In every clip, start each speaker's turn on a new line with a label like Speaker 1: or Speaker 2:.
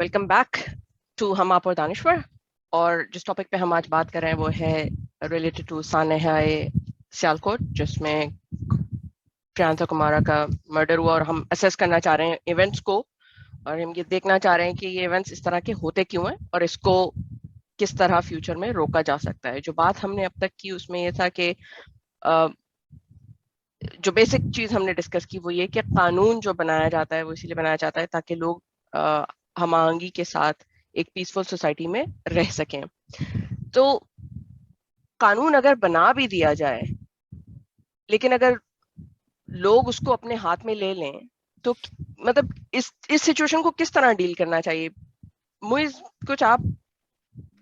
Speaker 1: Welcome back to हम आप और दानिश्वर। और जिस टॉपिक पे हम आज बात कर रहे हैं वो है रिलेटेड टू सानेहाय सियालकोट, जिसमें प्रियंका कुमारा का मर्डर हुआ। और हम असेस करना चाह रहे हैं इवेंट्स को, और हम ये देखना चाह रहे हैं कि ये इवेंट्स इस तरह के होते क्यों हैं और इसको किस तरह फ्यूचर में रोका जा सकता है। जो बात हमने अब तक की उसमें ये था कि जो बेसिक चीज हमने डिस्कस की वो ये कि कानून जो बनाया जाता है वो इसीलिए बनाया जाता है ताकि लोग हम आहंगी के साथ एक पीसफुल सोसाइटी में रह सकें। तो कानून अगर बना भी दिया जाए, लेकिन अगर लोग उसको अपने हाथ में ले लें तो मतलब इस सिचुएशन को किस तरह डील करना चाहिए। मुझे कुछ आप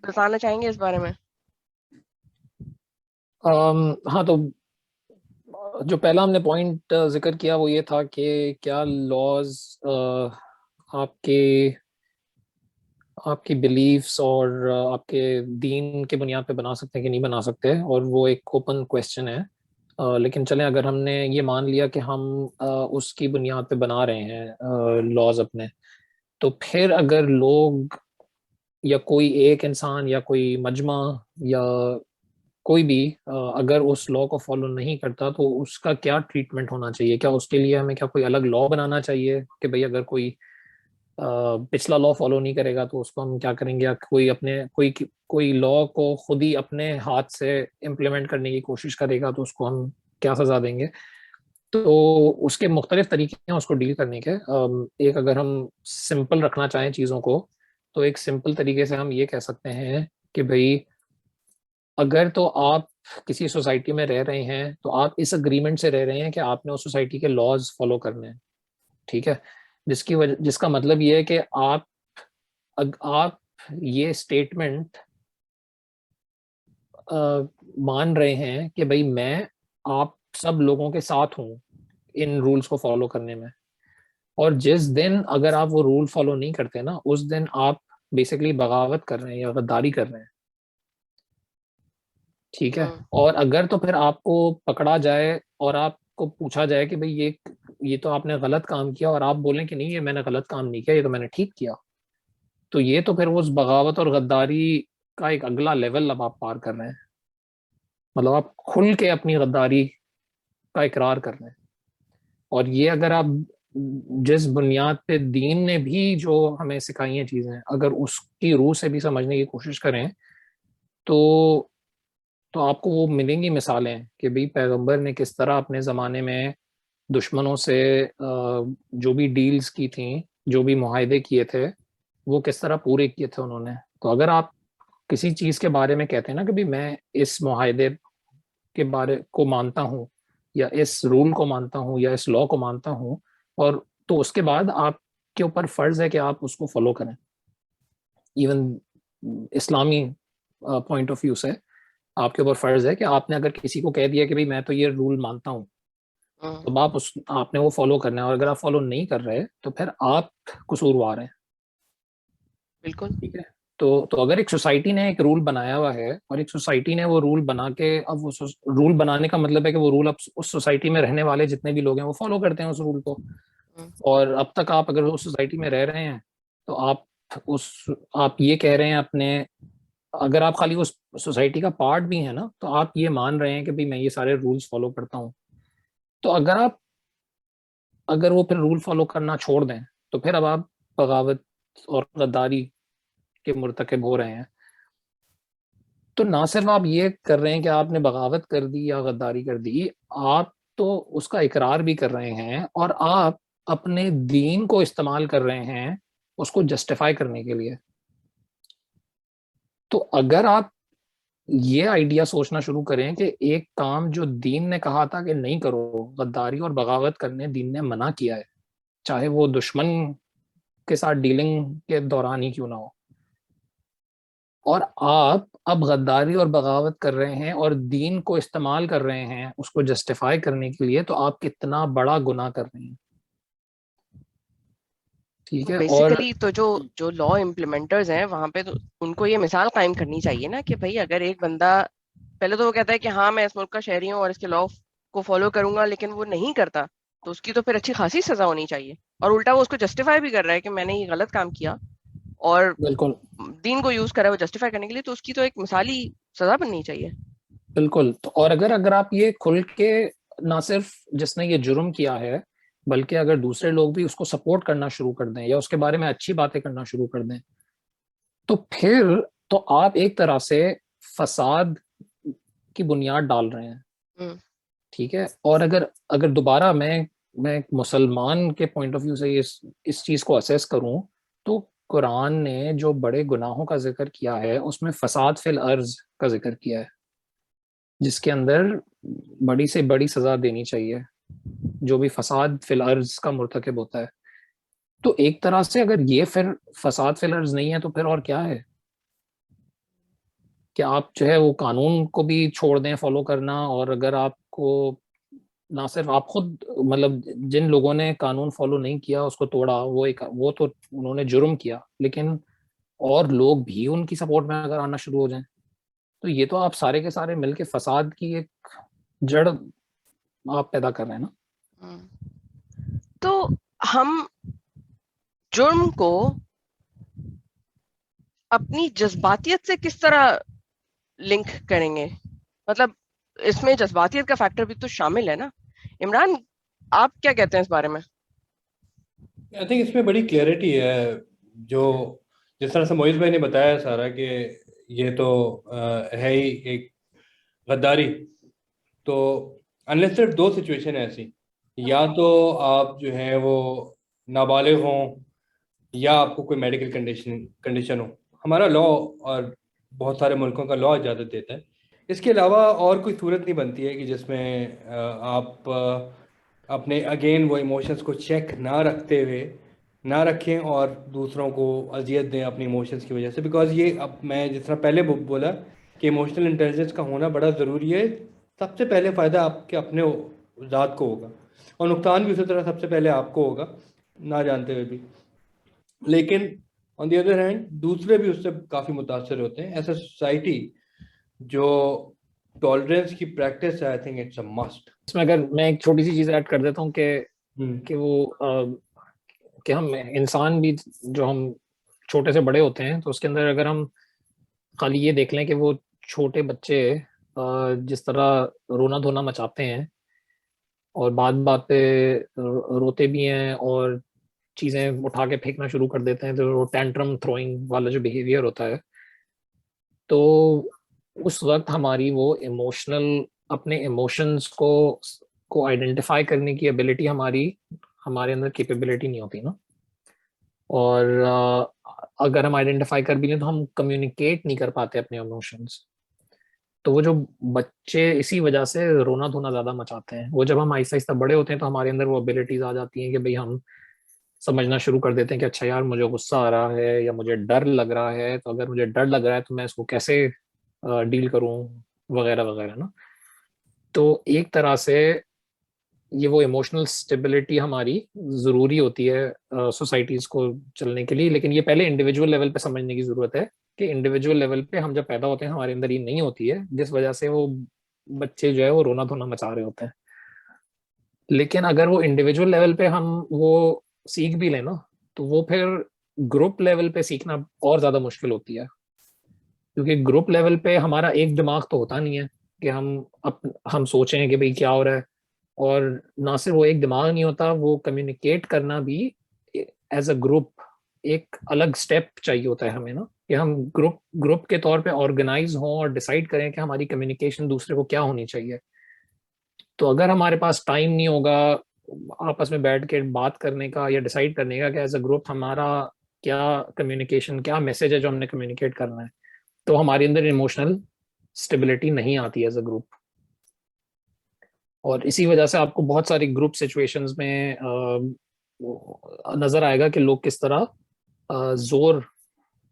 Speaker 1: बताना चाहेंगे इस बारे में?
Speaker 2: हाँ, तो जो पहला हमने पॉइंट जिक्र किया वो ये था कि क्या लॉज आपके आपकी बिलीफ्स और आपके दीन के बुनियाद पे बना सकते हैं कि नहीं बना सकते, और वो एक ओपन क्वेश्चन है। लेकिन चलें, अगर हमने ये मान लिया कि हम उसकी बुनियाद पे बना रहे हैं लॉज अपने, तो फिर अगर लोग या कोई एक इंसान या कोई मजमा या कोई भी अगर उस लॉ को फॉलो नहीं करता तो उसका क्या ट्रीटमेंट होना चाहिए? क्या उसके लिए हमें क्या कोई अलग लॉ बनाना चाहिए कि भाई अगर कोई पिछला लॉ फॉलो नहीं करेगा तो उसको हम क्या करेंगे, या कोई अपने कोई लॉ को खुद ही अपने हाथ से इम्प्लीमेंट करने की कोशिश करेगा तो उसको हम क्या सजा देंगे? तो उसके मुख्तलिफ तरीके हैं उसको डील करने के। एक अगर हम सिंपल रखना चाहें चीज़ों को, तो एक सिंपल तरीके से हम ये कह सकते हैं कि भाई अगर तो आप किसी सोसाइटी में रह रहे हैं तो आप इस अग्रीमेंट से रह रहे हैं कि आपने उस सोसाइटी के लॉज फॉलो करने हैं, ठीक है। जिसका मतलब ये है कि आप ये स्टेटमेंट मान रहे हैं कि भाई मैं आप सब लोगों के साथ हूं इन रूल्स को फॉलो करने में। और जिस दिन अगर आप वो रूल फॉलो नहीं करते ना, उस दिन आप बेसिकली बगावत कर रहे हैं या गद्दारी कर रहे हैं, ठीक है।
Speaker 1: हम्म।
Speaker 2: और अगर तो फिर आपको पकड़ा जाए और आपको पूछा जाए कि भाई ये तो आपने गलत काम किया, और आप बोलें कि नहीं ये मैंने गलत काम नहीं किया, ये तो मैंने ठीक किया, तो ये तो फिर वो उस बगावत और गद्दारी का एक अगला लेवल अब आप पार कर रहे हैं। मतलब आप खुल के अपनी गद्दारी का इकरार कर रहे हैं। और ये अगर आप जिस बुनियाद पे दीन ने भी जो हमें सिखाई हैं चीजें, अगर उसकी रूह से भी समझने की कोशिश करें, तो तो आपको वो मिलेंगी मिसालें कि भाई पैगंबर ने किस तरह अपने ज़माने में दुश्मनों से जो भी डील्स की थी, जो भी मुआहदे किए थे, वो किस तरह पूरे किए थे उन्होंने। तो अगर आप किसी चीज़ के बारे में कहते हैं ना कि भाई मैं इस मुआहदे के बारे को मानता हूँ, या इस रूल को मानता हूँ, या इस लॉ को मानता हूँ, और तो उसके बाद आपके ऊपर फ़र्ज़ है कि आप उसको फॉलो करें। Even Islami point of view से आपके ऊपर फर्ज है कि आपने अगर किसी को कह दिया कि भाई मैं तो ये रूल मानता हूँ,
Speaker 1: हम्म।
Speaker 2: तो आपने वो फॉलो करना है, और अगर आप फॉलो नहीं कर रहे तो फिर आप कसूरवार हैं,
Speaker 1: बिल्कुल।
Speaker 2: ठीक है। तो अगर एक सोसाइटी ने एक रूल बनाया हुआ है, और एक सोसाइटी ने वो रूल बना के, अब वो रूल बनाने का मतलब है कि वो रूल अब उस सोसाइटी में रहने वाले जितने भी लोग हैं वो फॉलो करते हैं उस रूल को।
Speaker 1: हम्म।
Speaker 2: और अब तक आप अगर उस सोसाइटी में रह रहे हैं तो उस आप ये कह रहे हैं अपने, अगर आप खाली उस सोसाइटी का पार्ट भी है ना, तो आप ये मान रहे हैं कि भाई मैं ये सारे रूल्स फॉलो करता हूँ। तो अगर वो फिर रूल फॉलो करना छोड़ दें तो फिर अब आप बगावत और गद्दारी के मुर्तकब हो रहे हैं। तो ना सिर्फ आप ये कर रहे हैं कि आपने बगावत कर दी या गद्दारी कर दी, आप तो उसका इकरार भी कर रहे हैं, और आप अपने दीन को इस्तेमाल कर रहे हैं उसको जस्टिफाई करने के लिए। तो अगर आप ये आइडिया सोचना शुरू करें कि एक काम जो दीन ने कहा था कि नहीं करो, गद्दारी और बगावत करने दीन ने मना किया है, चाहे वो दुश्मन के साथ डीलिंग के दौरान ही क्यों ना हो, और आप अब गद्दारी और बगावत कर रहे हैं और दीन को इस्तेमाल कर रहे हैं उसको जस्टिफाई करने के लिए, तो आप कितना बड़ा गुनाह कर रहे हैं, ठीक
Speaker 1: तो
Speaker 2: है। और
Speaker 1: बेसिकली तो जो जो लॉ इम्प्लीमेंटर्स हैं वहां पे, तो उनको ये मिसाल कायम करनी चाहिए ना कि भाई अगर एक बंदा पहले तो वो कहता है कि हाँ मैं इस मुल्क का शहरी हूँ और इसके लॉ को फॉलो करूंगा, लेकिन वो नहीं करता, तो उसकी तो फिर अच्छी खासी सजा होनी चाहिए। और उल्टा वो उसको जस्टिफाई भी कर रहा है कि मैंने ये गलत काम किया और
Speaker 2: बिल्कुल
Speaker 1: दीन को यूज करा है वो जस्टिफाई करने के लिए, तो उसकी तो एक मिसाली सजा बननी चाहिए।
Speaker 2: बिल्कुल। तो और अगर अगर आप ये खुल के, ना सिर्फ जिसने ये जुर्म किया है, बल्कि अगर दूसरे लोग भी उसको सपोर्ट करना शुरू कर दें या उसके बारे में अच्छी बातें करना शुरू कर दें, तो फिर तो आप एक तरह से फसाद की बुनियाद डाल रहे हैं।
Speaker 1: हम्म।
Speaker 2: ठीक है। और अगर अगर दोबारा मैं एक मुसलमान के पॉइंट ऑफ व्यू से इस चीज को असेस करूं, तो कुरान ने जो बड़े गुनाहों का जिक्र किया है उसमें फसाद फिल अर्ज का जिक्र किया है, जिसके अंदर बड़ी से बड़ी सजा देनी चाहिए जो भी फसाद फिल अर्ज का मुर्तकिब होता है। तो एक तरह से अगर ये फिर फसाद फिल अर्ज नहीं है तो फिर और क्या है? कि आप जो है वो कानून को भी छोड़ दें फॉलो करना, और अगर आपको ना सिर्फ आप खुद, मतलब जिन लोगों ने कानून फॉलो नहीं किया उसको तोड़ा, वो तो उन्होंने जुर्म किया, लेकिन और लोग भी उनकी सपोर्ट में अगर आना शुरू हो जाएं, तो ये तो आप सारे के सारे मिलके फसाद की एक जड़ आप पैदा कर रहे हैं ना।
Speaker 1: तो हम जुर्म को अपनी जज्बातियत से किस तरह लिंक करेंगे? मतलब इसमें जज्बातियत का फैक्टर भी तो शामिल है ना। इमरान, आप क्या कहते हैं इस बारे में?
Speaker 3: आई थिंक इसमें बड़ी क्लैरिटी है, जो जिस तरह से मोहित भाई ने बताया सारा कि ये तो है ही एक गद्दारी। तो अनलेस सिर्फ दो सिचुएशन है ऐसी, या तो आप जो है वो नाबालिग हों, या आपको कोई मेडिकल कंडीशन कंडीशन हो। हमारा लॉ और बहुत सारे मुल्कों का लॉ इजाज़त देता है। इसके अलावा और कोई सूरत नहीं बनती है कि जिसमें आप अपने अगेन वो इमोशंस को चेक ना रखते हुए ना रखें और दूसरों को अजियत दें अपनी इमोशंस की वजह से। बिकॉज ये, अब मैं जिस तरह पहले बोला कि इमोशनल इंटेलिजेंस का होना बड़ा ज़रूरी है। सबसे पहले फ़ायदा आपके अपने ज़ात को होगा, और नुकसान भी उसी तरह सबसे पहले आपको होगा, ना जानते हुए भी। लेकिन ऑन दी अदर हैंड दूसरे भी उससे काफ़ी मुतासर होते हैं। एज अ सोसाइटी जो टॉलरेंस की प्रैक्टिस है, I think it's a must.
Speaker 2: इसमें अगर मैं एक छोटी सी चीज ऐड कर देता हूँ कि वो कि हम इंसान भी, जो हम छोटे से बड़े होते हैं, तो उसके अंदर अगर हम खाली ये देख लें कि वो छोटे बच्चे जिस तरह रोना धोना मचाते हैं और बात बात पे रोते भी हैं और चीजें उठा के फेंकना शुरू कर देते हैं, तो वो टेंट्रम थ्रोइंग वाला जो बिहेवियर होता है, तो उस वक्त हमारी वो इमोशनल, अपने इमोशंस को आइडेंटिफाई करने की एबिलिटी हमारी, हमारे अंदर कैपेबिलिटी नहीं होती ना। और अगर हम आइडेंटिफाई कर भी लें तो हम कम्युनिकेट नहीं कर पाते अपने इमोशंस। तो वो जो बच्चे इसी वजह से रोना धोना ज्यादा मचाते हैं, वो जब हम आहिस्ता आहिस्ता बड़े होते हैं तो हमारे अंदर वो एबिलिटीज आ जाती हैं कि भाई हम समझना शुरू कर देते हैं कि अच्छा यार मुझे गुस्सा आ रहा है या मुझे डर लग रहा है, तो अगर मुझे डर लग रहा है तो मैं इसको कैसे डील करूं, वगैरह वगैरह ना। तो एक तरह से ये वो इमोशनल स्टेबिलिटी हमारी जरूरी होती है सोसाइटीज को चलने के लिए, लेकिन ये पहले इंडिविजुअल लेवल पे समझने की जरूरत है कि इंडिविजुअल लेवल पे हम जब पैदा होते हैं हमारे अंदर ये नहीं होती है, जिस वजह से वो बच्चे जो है वो रोना धोना मचा रहे होते हैं। लेकिन अगर वो इंडिविजुअल लेवल पे हम वो सीख भी लें ना, तो वो फिर ग्रुप लेवल पे सीखना और ज्यादा मुश्किल होती है, क्योंकि ग्रुप लेवल पे हमारा एक दिमाग तो होता नहीं है कि हम सोचें कि भाई क्या हो रहा है। और ना सिर्फ वो एक दिमाग नहीं होता, वो कम्युनिकेट करना भी एज अ ग्रुप एक अलग स्टेप चाहिए होता है हमें ना, कि हम ग्रुप ग्रुप के तौर पे ऑर्गेनाइज हों और डिसाइड करें कि हमारी कम्युनिकेशन दूसरे को क्या होनी चाहिए। तो अगर हमारे पास टाइम नहीं होगा आपस में बैठ के बात करने का या डिसाइड करने का कि एज अ ग्रुप हमारा क्या कम्युनिकेशन, क्या मैसेज है जो हमने कम्युनिकेट करना है, तो हमारे अंदर इमोशनल स्टेबिलिटी नहीं आती एज अ ग्रुप। और इसी वजह से आपको बहुत सारी ग्रुप सिचुएशंस में नजर आएगा कि लोग किस तरह जोर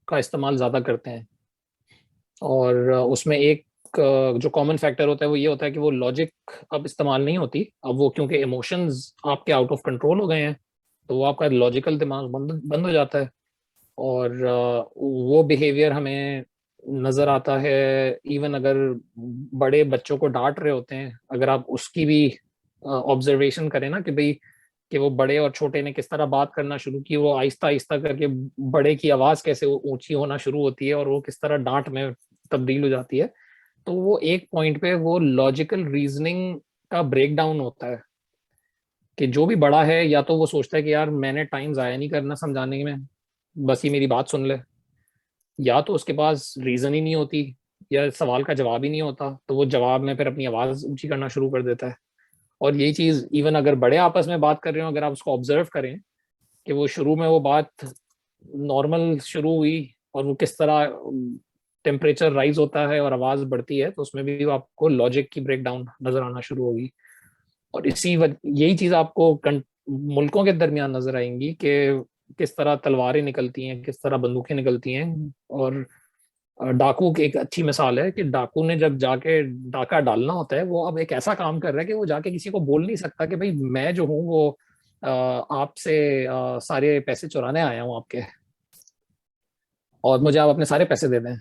Speaker 2: का इस्तेमाल ज्यादा करते हैं। और उसमें एक जो कॉमन फैक्टर होता है वो ये होता है कि वो लॉजिक अब इस्तेमाल नहीं होती, अब वो क्योंकि इमोशंस आपके आउट ऑफ कंट्रोल हो गए हैं, तो वो आपका लॉजिकल दिमाग बंद बंद हो जाता है। और वो बिहेवियर हमें नजर आता है। इवन अगर बड़े बच्चों को डांट रहे होते हैं, अगर आप उसकी भी ऑब्जर्वेशन करें ना कि भाई कि वो बड़े और छोटे ने किस तरह बात करना शुरू की, वो आहिस्ता आहिस्ता करके बड़े की आवाज कैसे ऊंची होना शुरू होती है और वो किस तरह डांट में तब्दील हो जाती है। तो वो एक पॉइंट पे वो लॉजिकल रीजनिंग का ब्रेक डाउन होता है कि जो भी बड़ा है या तो वो सोचता है कि यार मैंने टाइम जाया नहीं करना समझाने में, बस ये मेरी बात सुन ले, या तो उसके पास रीजन ही नहीं होती या सवाल का जवाब ही नहीं होता, तो वो जवाब में फिर अपनी आवाज ऊंची करना शुरू कर देता है। और यही चीज इवन अगर बड़े आपस में बात कर रहे हो, अगर आप उसको ऑब्जर्व करें कि वो शुरू में वो बात नॉर्मल शुरू हुई और वो किस तरह टेम्परेचर राइज होता है और आवाज बढ़ती है, तो उसमें भी आपको लॉजिक की ब्रेकडाउन नजर आना शुरू होगी। और यही चीज आपको मुल्कों के दरमियान नजर आएंगी कि किस तरह तलवारें निकलती हैं, किस तरह बंदूकें निकलती हैं। और डाकू की एक अच्छी मिसाल है कि डाकू ने जब जाके डाका डालना होता है, वो अब एक ऐसा काम कर रहा है कि वो जाके किसी को बोल नहीं सकता कि भाई मैं जो हूँ वो आपसे सारे पैसे चुराने आया हूँ आपके, और मुझे आप अपने सारे पैसे दे दें।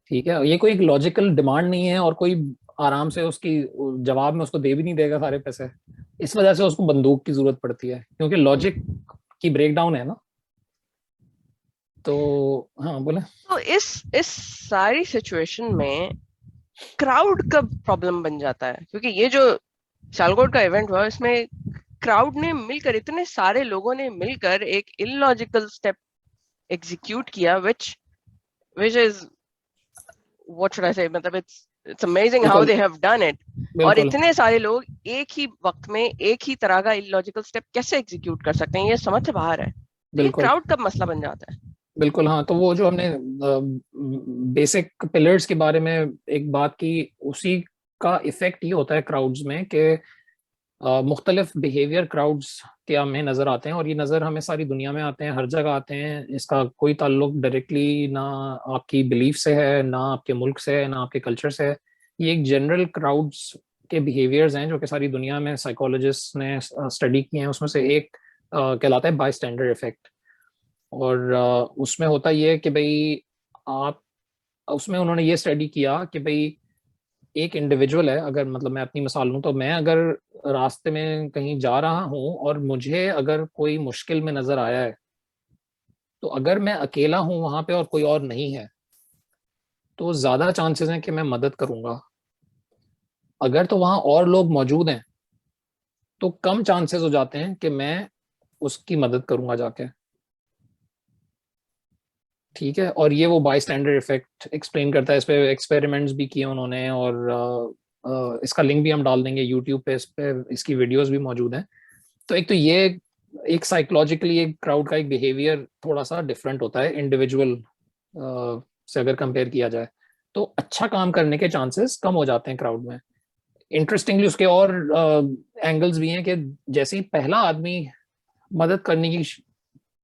Speaker 2: ठीक है, ये कोई एक लॉजिकल डिमांड नहीं है और कोई आराम से उसकी जवाब में उसको दे भी नहीं देगा सारे पैसे। इस वजह से उसको बंदूक की जरूरत पड़ती है, क्योंकि लॉजिक की ब्रेकडाउन है ना। तो हाँ बोले।
Speaker 1: तो इस सारी सिचुएशन में क्राउड का प्रॉब्लम बन जाता है, क्योंकि ये जो सियालकोट का इवेंट हुआ इसमें क्राउड ने मिलकर, इतने सारे लोगों ने मिलकर एक इलॉजिकल स्टेप एग्जीक्यूट किया, which is what should I say, मतलब it's amazing how they have done it। और इतने सारे लोग एक ही वक्त में एक ही तरह का इलॉजिकल स्टेप कैसे एग्जीक्यूट कर सकते हैं, ये समझ से बाहर है। ये क्राउड का मसला बन जाता है।
Speaker 2: बिल्कुल हाँ। तो वो जो हमने बेसिक पिलर्स के बारे में एक बात की, उसी का इफेक्ट ये होता है क्राउड्स में कि मुख्तलिफ बिहेवियर क्राउड्स के हमें नज़र आते हैं, और ये नज़र हमें सारी दुनिया में आते हैं, हर जगह आते हैं। इसका कोई ताल्लुक डायरेक्टली ना आपकी बिलीफ से है, ना आपके मुल्क से है, ना आपके कल्चर से है। ये एक जनरल क्राउड्स के बिहेवियर्स हैं जो कि सारी दुनिया में साइकोलॉजिस्ट ने स्टडी किए हैं। उसमें से एक कहलाता है बाय स्टैंडर्ड इफेक्ट। और उसमें होता ये है कि भाई आप, उसमें उन्होंने ये स्टडी किया कि भाई एक इंडिविजुअल है, अगर मतलब मैं अपनी मिसाल लूँ तो मैं अगर रास्ते में कहीं जा रहा हूँ और मुझे अगर कोई मुश्किल में नजर आया है, तो अगर मैं अकेला हूँ वहां पे और कोई और नहीं है, तो ज्यादा चांसेस हैं कि मैं मदद करूंगा। अगर तो वहां और लोग मौजूद हैं तो कम चांसेस हो जाते हैं कि मैं उसकी मदद करूंगा जाके। ठीक है, और ये वो बाई स्टैंडर्ड इफेक्ट एक्सप्लेन करता है। इस पे एक्सपेरिमेंट्स भी किए उन्होंने, और इसका लिंक भी हम डाल देंगे यूट्यूब पे, इस पे इसकी वीडियोस भी मौजूद हैं। तो एक तो ये एक साइकोलॉजिकली एक क्राउड का एक बिहेवियर थोड़ा सा डिफरेंट होता है इंडिविजुअल से अगर कंपेयर किया जाए, तो अच्छा काम करने के चांसेस कम हो जाते हैं क्राउड में। इंटरेस्टिंगली उसके और एंगल्स भी हैं कि जैसे ही पहला आदमी मदद करने की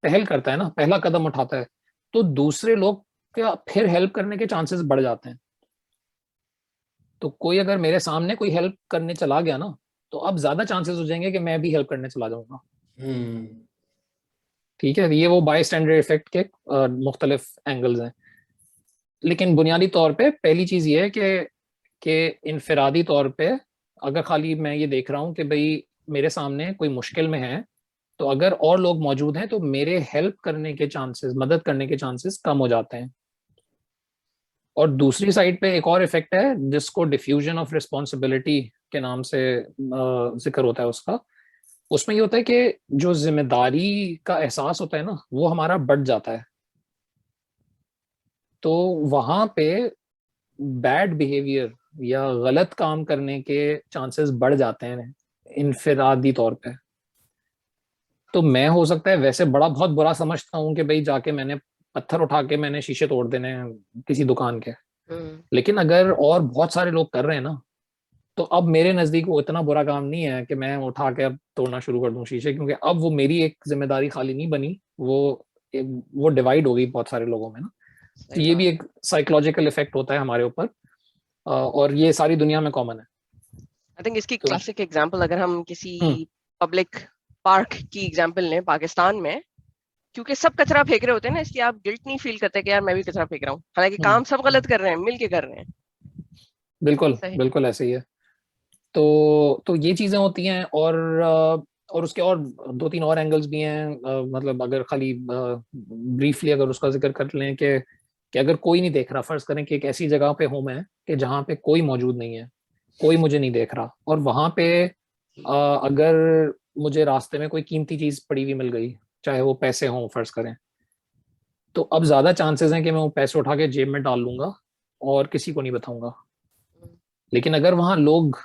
Speaker 2: पहल करता है ना, पहला कदम उठाता है, तो दूसरे लोग क्या फिर हेल्प करने के चांसेस बढ़ जाते हैं। तो कोई अगर मेरे सामने कोई हेल्प करने चला गया ना, तो अब ज्यादा चांसेस हो जाएंगे कि मैं भी हेल्प करने चला जाऊंगा। ठीक है, ये वो बाय स्टैंडर्ड इफेक्ट के मुख्तलिफ एंगल्स हैं। लेकिन बुनियादी तौर पे पहली चीज ये है कि इनफरादी तौर पे अगर खाली मैं ये देख रहा हूँ कि भाई मेरे सामने कोई मुश्किल में है, तो अगर और लोग मौजूद हैं तो मेरे हेल्प करने के चांसेस, मदद करने के चांसेस कम हो जाते हैं। और दूसरी साइड पे एक और इफेक्ट है जिसको डिफ्यूजन ऑफ रिस्पॉन्सिबिलिटी के नाम से जिक्र होता है उसका। उसमें ये होता है कि जो जिम्मेदारी का एहसास होता है ना, वो हमारा बढ़ जाता है। तो वहां पे बैड बिहेवियर या गलत काम करने के चांसेस बढ़ जाते हैं इनफरादी तौर पे। तो मैं हो सकता है वैसे बहुत बुरा समझता हूँ कि भाई जाके मैंने पत्थर उठा के मैंने शीशे तोड़ देने किसी दुकान के, लेकिन अगर और बहुत सारे लोग कर रहे हैं ना, तो अब मेरे नजदीक वो इतना बुरा काम नहीं है कि मैं उठा के अब तोड़ना शुरू कर दूं शीशे, क्योंकि अब वो मेरी एक जिम्मेदारी खाली नहीं बनी, वो डिवाइड हो गई बहुत सारे लोगों में ना। तो ये भी एक साइकोलॉजिकल इफेक्ट होता है हमारे ऊपर, और ये सारी दुनिया में कॉमन है।
Speaker 1: आई थिंक इसकी क्लासिक एग्जांपल अगर हम किसी पब्लिक पार्क की एग्जांपल लें पाकिस्तान में, क्योंकि सब कचरा फेंक रहे होते हैं ना, इसलिए आप गिल्ट नहीं फील करते कि यार मैं भी कचरा फेंक रहा हूँ, हालांकि काम सब गलत कर रहे हैं, मिल के कर रहे हैं।
Speaker 2: बिल्कुल बिल्कुल ऐसे ही है। तो ये चीजें होती हैं। और और उसके और 2-3 और एंगल्स भी हैं। मतलब अगर खाली ब्रीफली अगर उसका जिक्र कर लें कि अगर कोई नहीं देख रहा, फर्ज करें कि एक ऐसी जगह पे हूं मैं कि जहाँ पे कोई मौजूद नहीं है, कोई मुझे नहीं देख रहा, और वहां पे अगर मुझे रास्ते में कोई कीमती चीज पड़ी हुई मिल गई, चाहे वो पैसे हों फर्ज करें, तो अब ज्यादा चांसेस हैं कि मैं वो पैसे उठा के जेब में डाल लूंगा और किसी को नहीं बताऊंगा। लेकिन अगर वहां लोग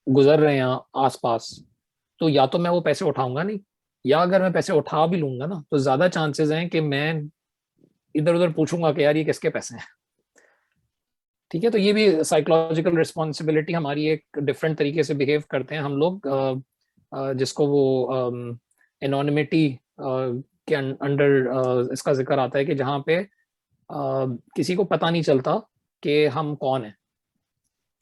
Speaker 2: गुजर रहे हैं आसपास, तो या तो मैं वो पैसे उठाऊंगा नहीं, या अगर मैं पैसे उठा भी लूंगा ना, तो ज्यादा चांसेस हैं कि मैं इधर उधर पूछूंगा कि यार ये किसके पैसे हैं। ठीक है, तो ये भी साइकोलॉजिकल रिस्पॉन्सिबिलिटी हमारी, एक डिफरेंट तरीके से बिहेव करते हैं हम लोग, जिसको वो एनोनिमिटी के अंडर इसका जिक्र आता है कि जहाँ पे किसी को पता नहीं चलता कि हम कौन है।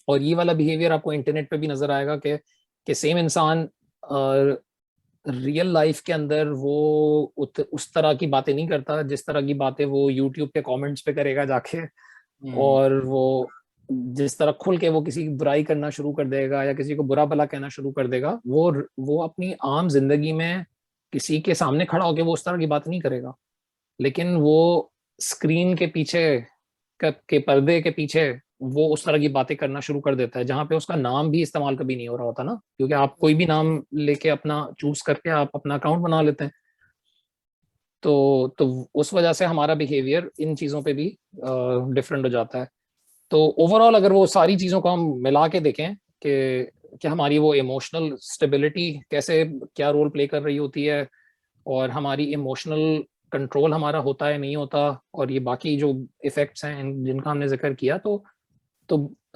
Speaker 2: और ये वाला बिहेवियर आपको इंटरनेट पे भी नजर आएगा कि सेम इंसान रियल लाइफ के अंदर वो उस तरह की बातें नहीं करता जिस तरह की बातें वो यूट्यूब पे कमेंट्स पे करेगा जाके, और वो जिस तरह खुल के वो किसी की बुराई करना शुरू कर देगा या किसी को बुरा भला कहना शुरू कर देगा, वो अपनी आम जिंदगी में किसी के सामने खड़ा होकर वो उस तरह की बात नहीं करेगा। लेकिन वो स्क्रीन के पीछे के पर्दे के पीछे वो उस तरह की बातें करना शुरू कर देता है, जहां पे उसका नाम भी इस्तेमाल कभी नहीं हो रहा होता ना, क्योंकि आप कोई भी नाम लेके अपना चूज करके आप अपना अकाउंट बना लेते हैं। तो उस वजह से हमारा बिहेवियर इन चीजों पे भी डिफरेंट हो जाता है। तो ओवरऑल अगर वो सारी चीजों को हम मिला के देखें कि हमारी वो इमोशनल स्टेबिलिटी कैसे, क्या रोल प्ले कर रही होती है, और हमारी इमोशनल कंट्रोल हमारा होता है नहीं होता, और ये बाकी जो इफेक्ट्स हैं जिनका हमने जिक्र किया, तो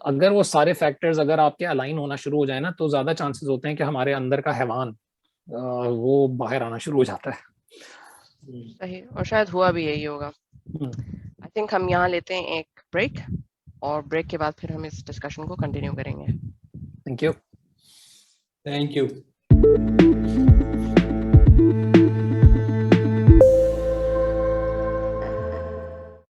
Speaker 2: अगर वो सारे फैक्टर्स अगर आपके अलाइन होना शुरू हो जाए ना, तो ज्यादा चांसेस होते हैं कि हमारे अंदर का हैवान वो बाहर आना शुरू हो जाता है।
Speaker 1: सही, और शायद हुआ भी यही होगा। आई थिंक हम यहाँ लेते हैं एक ब्रेक, और ब्रेक के बाद फिर हम इस डिस्कशन को कंटिन्यू करेंगे।
Speaker 2: Thank you.
Speaker 3: Thank you.